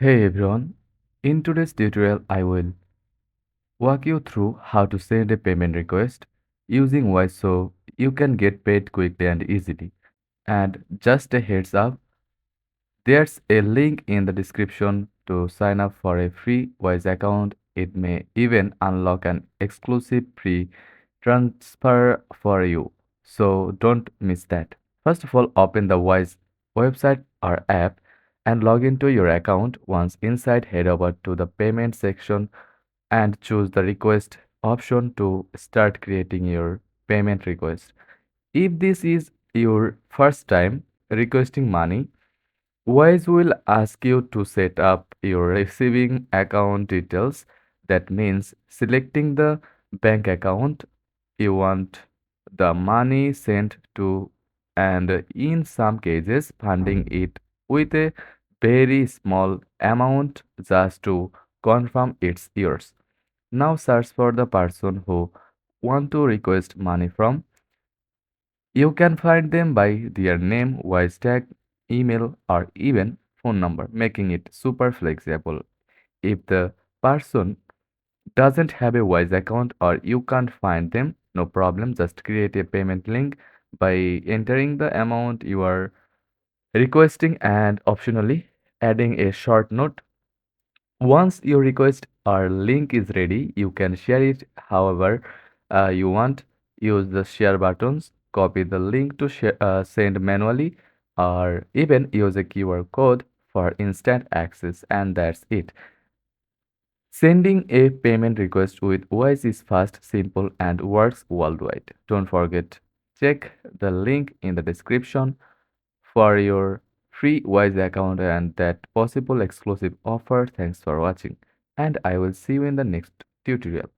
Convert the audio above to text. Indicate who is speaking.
Speaker 1: Hey everyone, in today's tutorial I will walk you through how to send a payment request using Wise so you can get paid quickly and easily. And just a heads up, there's a link in the description to sign up for a free Wise account. It may even unlock an exclusive free transfer for you. So don't miss that. First of all, open the Wise website or app and log into your account. Once inside, head over to the payment section and choose the request option to start creating your payment request. If this is your first time requesting money, Wise will ask you to set up your receiving account details. That means selecting the bank account you want the money sent to, and in some cases, funding it with a very small amount just to confirm it's yours. Now search for the person who want to request money from. You can find them by their name, voice tag, email, or even phone number, making it super flexible. If the person doesn't have a Wise account or you can't find them, no problem. Just create a payment link by entering the amount you are requesting and optionally adding a short note. Once your request or link is ready, you can share it however you want. Use the share buttons, copy the link to send manually, or even use a QR code for instant access, and that's it. Sending a payment request with Wise is fast, simple, and works worldwide. Don't forget, check the link in the description for your free Wise account and that possible exclusive offer. Thanks for watching, and I will see you in the next tutorial.